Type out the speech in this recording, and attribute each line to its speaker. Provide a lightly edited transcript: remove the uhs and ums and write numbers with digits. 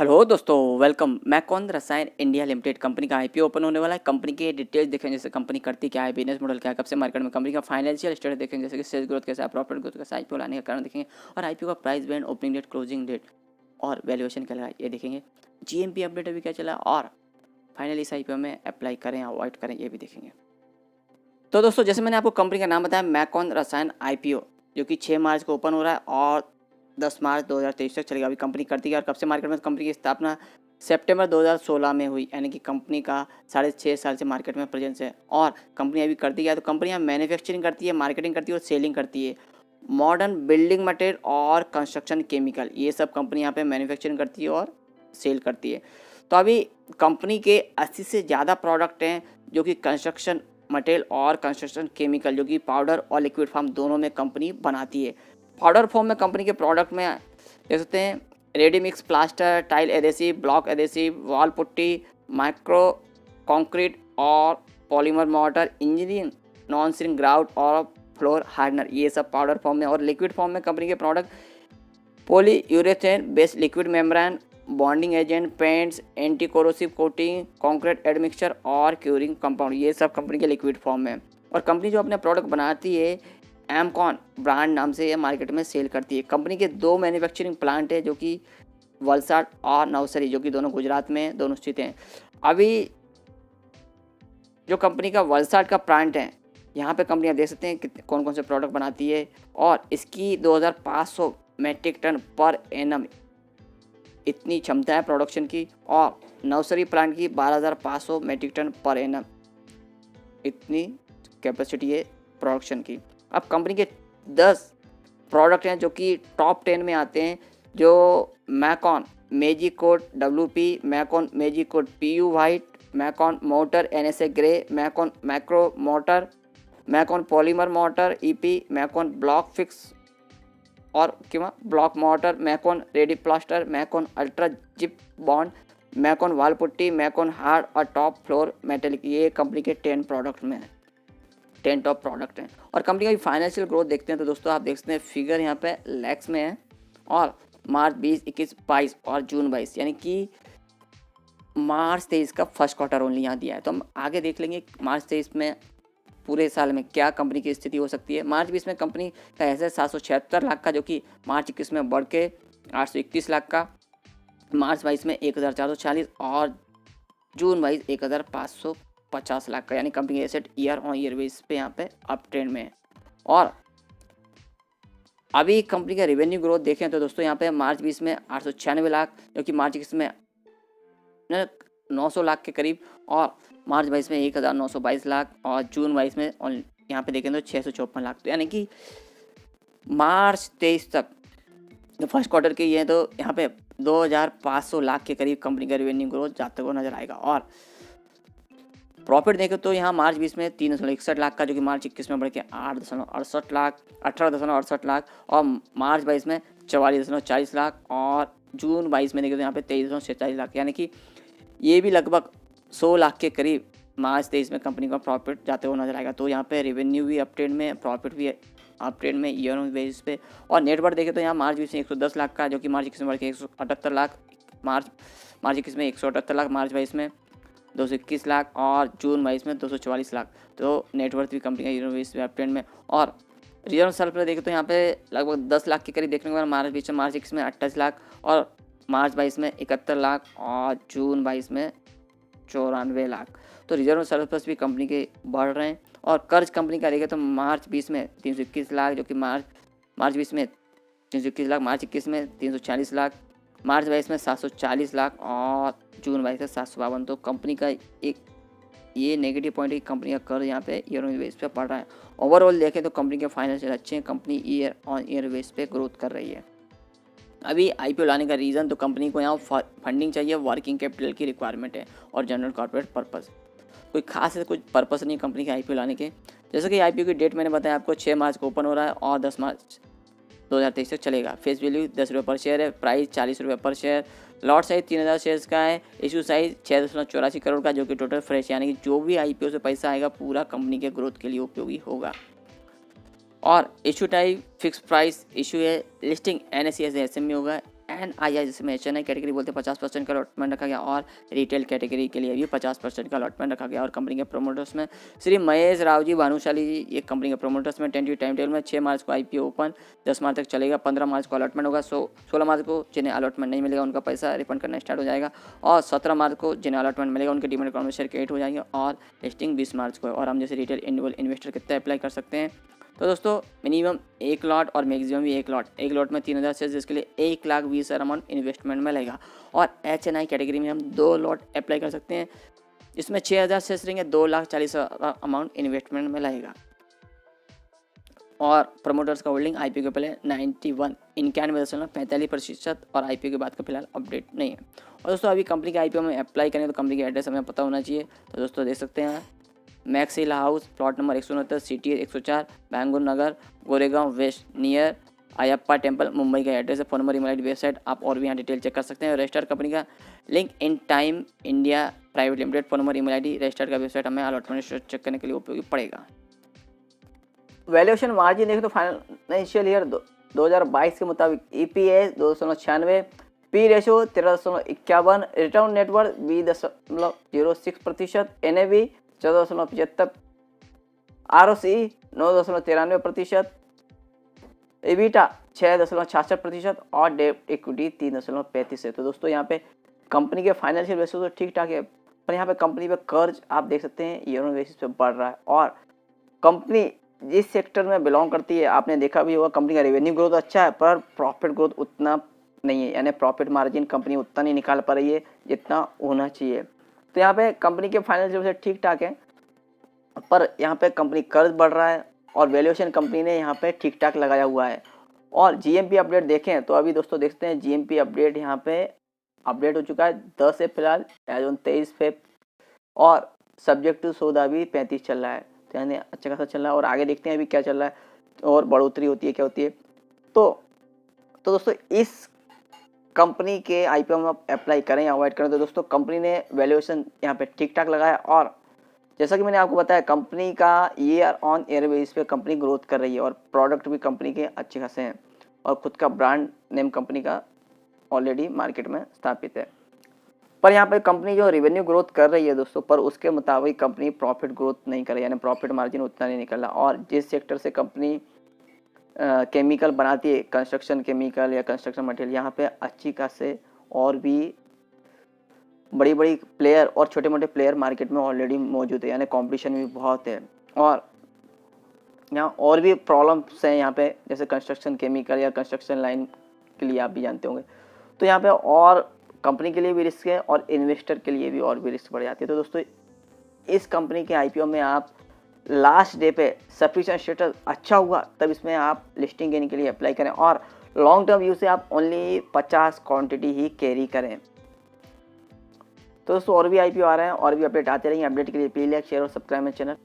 Speaker 1: Hello दोस्तों, welcome. MECON रसायन India limited company का आईपीओ ओपन होने वाला है। कंपनी के डिटेल्स देखेंगे, जैसे कंपनी करती क्या है, बिजनेस मॉडल क्या है, कब से मार्केट में, कंपनी का फाइनेंशियल स्टेटस देखेंगे, जैसे कि सेल्स ग्रोथ कैसा है, प्रॉफिट ग्रोथ कैसा है, आईपीओ लाने का कारण देखेंगे, और आईपीओ का price band, opening date, closing date और वैल्यूएशन क्या लगा ये देखेंगे। जीएमपी अपडेट अभी क्या चला और फाइनली इस आईपीओ में अप्लाई करें या अवॉइड करें ये भी देखेंगे। तो दोस्तों, जैसे मैंने आपको कंपनी का नाम बताया, मैकॉन रसायन आईपीओ, जो कि 6 मार्च को ओपन हो रहा है और 10 मार्च 2023 तक चलेगा। अभी कंपनी करती है और कब से मार्केट में, कंपनी की स्थापना सितंबर 2016 में हुई, यानी कि कंपनी का 6.5 साल से मार्केट में प्रेजेंस है। और कंपनी अभी करती है, तो कंपनी यहाँ मैन्युफैक्चरिंग करती है, मार्केटिंग करती है और सेलिंग करती है। मॉडर्न बिल्डिंग मटेरियल और कंस्ट्रक्शन केमिकल, ये सब कंपनी यहाँ पे मैन्युफैक्चरिंग करती है और सेल करती है। तो अभी कंपनी के 80 से ज़्यादा प्रोडक्ट हैं, जो कि कंस्ट्रक्शन मटेरियल और कंस्ट्रक्शन केमिकल, जो कि पाउडर और लिक्विड फॉर्म दोनों में कंपनी बनाती है। पाउडर फॉर्म में कंपनी के प्रोडक्ट में देख सकते हैं ready mix plaster, tile adhesive, block adhesive, wall putty, micro concrete और polymer mortar, engineering, non sting grout और फ्लोर हार्डनर, ये सब पाउडर फॉर्म में। और लिक्विड फॉर्म में कंपनी के product polyurethane based liquid membrane, bonding agent, paints, anti corrosive coating, concrete admixture और curing compound, ये सब कंपनी के लिक्विड फॉर्म में। और कंपनी जो अपने प्रोडक्ट बनाती है एमकॉन ब्रांड नाम से ये मार्केट में सेल करती है। कंपनी के 2 मैन्युफैक्चरिंग प्लांट है, जो कि वलसाड और नवसरी, जो कि दोनों गुजरात में दोनों स्थित हैं। अभी जो कंपनी का वलसाड का प्लांट है, यहाँ पे कंपनी आप देख सकते हैं कि कौन कौन से प्रोडक्ट बनाती है, और इसकी 2500 मैट्रिक टन पर एनम इतनी क्षमता है प्रोडक्शन की, और नवसरी प्लांट की 12,500 मैट्रिक टन पर एनम इतनी कैपेसिटी है प्रोडक्शन की। अब कंपनी के 10 प्रोडक्ट हैं जो कि टॉप 10 में आते हैं, जो Macon Magicoat WP, Macon Magicoat PU white, Macon mortar NSA grey, Macon macro mortar, Macon polymer mortar EP, Macon block fix और किंवा block mortar, Macon ready plaster, Macon ultra zip bond, Macon wall putty, Macon hard और top floor metallic, ये कंपनी के 10 product में है, 10 top product हैं। और कंपनी का फाइनेंशियल ग्रोथ देखते हैं, तो दोस्तों आप देख सकते हैं फिगर यहाँ पे लैक्स में है, और मार्च 20, 21, 22 और जून 22, यानी कि मार्च 23 का फर्स्ट क्वार्टर ओनली यहाँ दिया है। तो हम आगे देख लेंगे मार्च 23 में पूरे साल में क्या कंपनी की स्थिति हो सकती है। मार्च 20 में कंपनी का ऐसे 776 लाख का, जो कि मार्च 21 में बढ़ के 831 लाख का, मार्च 22 में 1440 और जून 22 1550 लाख का, यानी कंपनी के asset year on year base पे यहाँ पे अप ट्रेंड में है। और अभी कंपनी का रेवेन्यू ग्रोथ देखें तो दोस्तों यहाँ पे मार्च 20 में 896 लाख, जो कि मार्च 21 में 900 लाख के करीब, और मार्च 22 में 1922 लाख, और जून 22 में यहाँ पे देखें तो 654 लाख। तो यानी कि मार्च 23 तक जो फर्स्ट क्वार्टर के ये, तो यहाँ पे 2500 लाख के करीब कंपनी का रेवेन्यू ग्रोथ जाते हुए नजर आएगा। और प्रॉफिट देखें तो यहाँ मार्च 20 में 361 लाख का, जो कि मार्च 21 में बढ़ के 8.68 लाख, 18.68 लाख, और मार्च 22 में 44.40 लाख, और जून 22 में देखें तो यहाँ पे 23.47 लाख, यानी कि ये भी लगभग 100 लाख के करीब मार्च 23 में कंपनी का प्रॉफिट जाते हुए नजर आएगा। तो यहाँ पे रेवेन्यू भी अप ट्रेंड में, प्रॉफिट भी अप ट्रेंड में ईयर ऑन बेसिस पे। और नेटवर्थ देखें तो यहाँ मार्च 20 में 110 लाख का, जो कि मार्च 21 में बढ़ के 178 लाख, मार्च 21 में 178 लाख, मार्च 22 में 221 लाख, और जून 22 में 244 लाख। तो नेटवर्थ भी कंपनी का ईयर ऑन बेसिस पे अप ट्रेंड में। और रिजर्व सरप्लस देखें तो यहाँ पे लगभग 10 लाख के करीब देखने को मिला मार्च 20 में, मार्च 21 में 28 लाख, और मार्च 22 में 71 लाख, और जून 22 में 94 लाख। तो रिजर्व सरप्लस भी कंपनी के बढ़ रहे हैं। और कर्ज कंपनी का देखें तो मार्च 20 में 321 लाख, जो कि मार्च 20 में 321 लाख, मार्च 21 में 340 लाख, मार्च 22 में 740 लाख, और जून 22 में 752। तो कंपनी का एक ये नेगेटिव पॉइंट है कि कंपनी का कर्ज यहाँ पे ईयर ऑन बेस पे पड़ रहा है। ओवरऑल देखें तो कंपनी के फाइनेंशियल अच्छे हैं, company year on year base पे ग्रोथ कर रही है। अभी आईपीओ लाने का रीज़न, तो कंपनी को यहाँ फंडिंग चाहिए, वर्किंग कैपिटल की रिक्वायरमेंट है, और जनरल कॉर्पोरेट पर्पस। कोई खास है कुछ पर्पस नहीं कंपनी के आईपीओ लाने के। जैसे कि आईपीओ की डेट मैंने बताया आपको, 6 मार्च को ओपन हो रहा है और 10 मार्च 2023 तक चलेगा। फेस वैल्यू 10 रुपये पर शेयर है, प्राइस 40 रुपये पर शेयर, लॉट साइज 3000 शेयर्स का है, इशू साइज 6.84 करोड़ का, जो कि टोटल फ्रेश, यानी कि जो भी आईपीओ से पैसा आएगा पूरा कंपनी के ग्रोथ के लिए उपयोगी होगा। और issue type fix price issue है, लिस्टिंग NSE SME होगा, एंड आई जिसमें HNI कैटेगरी बोलते हैं 50% का अलॉटमेंट रखा गया और रिटेल कैटेगरी के लिए भी 50% का अलॉटमेंट रखा गया। और कंपनी के प्रोमोटर्स में श्री महेश राव जी भानुशाली जी, ये कंपनी के प्रोमोटर्स में टेंटिव टाइम टेबल में 6 मार्च को IPO ओपन, 10 मार्च तक चलेगा, 15 मार्च को अलॉटमेंट होगा, 16 मार्च को जिन्हें अलॉटमेंट नहीं मिलेगा उनका पैसा रिफंड करना स्टार्ट हो जाएगा और 17 मार्च को जिन्हें अलॉटमेंट मिलेगा उनके डीमैट अकाउंट में शेयर क्रिएट हो जाएंगे और लिस्टिंग 20 मार्च को है। और हम जैसे रिटेल इंडिविजुअल इन्वेस्टर कितना अप्लाई कर सकते हैं, तो दोस्तों मिनिमम 1 लॉट और मैक्सिमम भी 1 लॉट। 1 लॉट में 3000 शेयर जिसके लिए 1,20,000 अमाउंट इन्वेस्टमेंट में लगेगा। और HNI कैटेगरी में हम 2 लॉट अप्लाई कर सकते हैं, इसमें 6000 शेयर रहेंगे, 2,40,000 अमाउंट इन्वेस्टमेंट में लगेगा। और प्रमोटर्स का होल्डिंग IPO के पहले 91.45% और IPO के बाद का फिलहाल अपडेट नहीं है। और दोस्तों अभी कंपनी के IPO में अप्लाई करें तो कंपनी का एड्रेस हमें पता होना चाहिए। तो दोस्तों देख सकते हैं Max Hill House, plot number 169, CT 104, Bangalore Nagar, Goregaon west, near Ayyappa temple, Mumbai का एड्रेस है। Phone number, email ID, website आप और भी यहाँ डिटेल चेक कर सकते हैं। रजिस्टर्ड कंपनी का link Intime India private limited, phone number, email ID, registered का वेबसाइट हमें अलॉटमेंट चेक करने के लिए उपयोगी पड़ेगा। वैल्यूएशन मार्जिन देखें तो फाइनेंशियल ईयर 2022 के मुताबिक EPS 296, P ratio 13.51, return net worth 20.06%, NAV 14.75, ROCE 9.93%, EBITDA 6.66% और डेट इक्विटी 3.35 है। तो दोस्तों यहाँ पे कंपनी के फाइनेंशियल बेसिस तो ठीक ठाक है, पर यहाँ पे कंपनी पे कर्ज आप देख सकते हैं ईयर ऑन बेसिस पे बढ़ रहा है। और कंपनी जिस सेक्टर में बिलोंग करती है आपने देखा भी होगा, कंपनी का रेवेन्यू ग्रोथ अच्छा है पर प्रॉफिट ग्रोथ उतना नहीं है, यानी प्रॉफिट मार्जिन कंपनी उतना नहीं निकाल पा रही है जितना होना चाहिए। तो यहाँ पे कंपनी के फाइनेंशियल से ठीक ठाक है, पर यहाँ पे कंपनी कर्ज बढ़ रहा है और वैल्यूएशन कंपनी ने यहाँ पे ठीक ठाक लगाया हुआ है। और GMP अपडेट देखें तो अभी दोस्तों देखते हैं GMP अपडेट यहाँ पे अपडेट हो चुका है 10 से फिलहाल एज ऑन 23 फेब और सब्जेक्ट टू सौदा भी 35 चल रहा है, तो यानी अच्छा खासा चल रहा है। और आगे देखते हैं अभी क्या चल रहा है और बढ़ोतरी होती है क्या होती है। तो दोस्तों इस कंपनी के IPO में आप अप्लाई करें या अवॉइड करें, तो दोस्तों कंपनी ने वैल्यूएशन यहाँ पे ठीक ठाक लगाया और जैसा कि मैंने आपको बताया कंपनी का ईयर ऑन ईयर बेसिस पे कंपनी ग्रोथ कर रही है और प्रोडक्ट भी कंपनी के अच्छे खासे हैं और खुद का ब्रांड नेम कंपनी का ऑलरेडी मार्केट में स्थापित है। पर यहाँ पे कंपनी जो रेवेन्यू ग्रोथ कर रही है दोस्तों, पर उसके मुताबिक कंपनी प्रॉफिट ग्रोथ नहीं कर रही, यानी प्रॉफिट मार्जिन उतना नहीं निकल रहा। और जिस सेक्टर से कंपनी केमिकल बनाती है, कंस्ट्रक्शन केमिकल या कंस्ट्रक्शन मटेरियल, यहाँ पे अच्छी खासे और भी बड़ी बड़ी प्लेयर और छोटे मोटे प्लेयर मार्केट में ऑलरेडी मौजूद है, यानी कंपटीशन भी बहुत है। और यहाँ और भी प्रॉब्लम्स हैं यहाँ पे, जैसे कंस्ट्रक्शन केमिकल या कंस्ट्रक्शन लाइन के लिए आप भी जानते होंगे। तो यहाँ पे और कंपनी के लिए भी रिस्क है और इन्वेस्टर के लिए भी और भी रिस्क बढ़ जाती है। तो दोस्तों इस कंपनी के IPO में आप लास्ट डे पे सफिशिएंट स्टेटस अच्छा हुआ तब इसमें आप लिस्टिंग लेने के लिए अप्लाई करें और लॉन्ग टर्म व्यू से आप ओनली 50 क्वांटिटी ही कैरी करें। तो दोस्तों और भी IPO आ रहे हैं और भी अपडेट आते रहेंगे। अपडेट के लिए प्लीज लाइक, शेयर और सब्सक्राइब मेरे चैनल।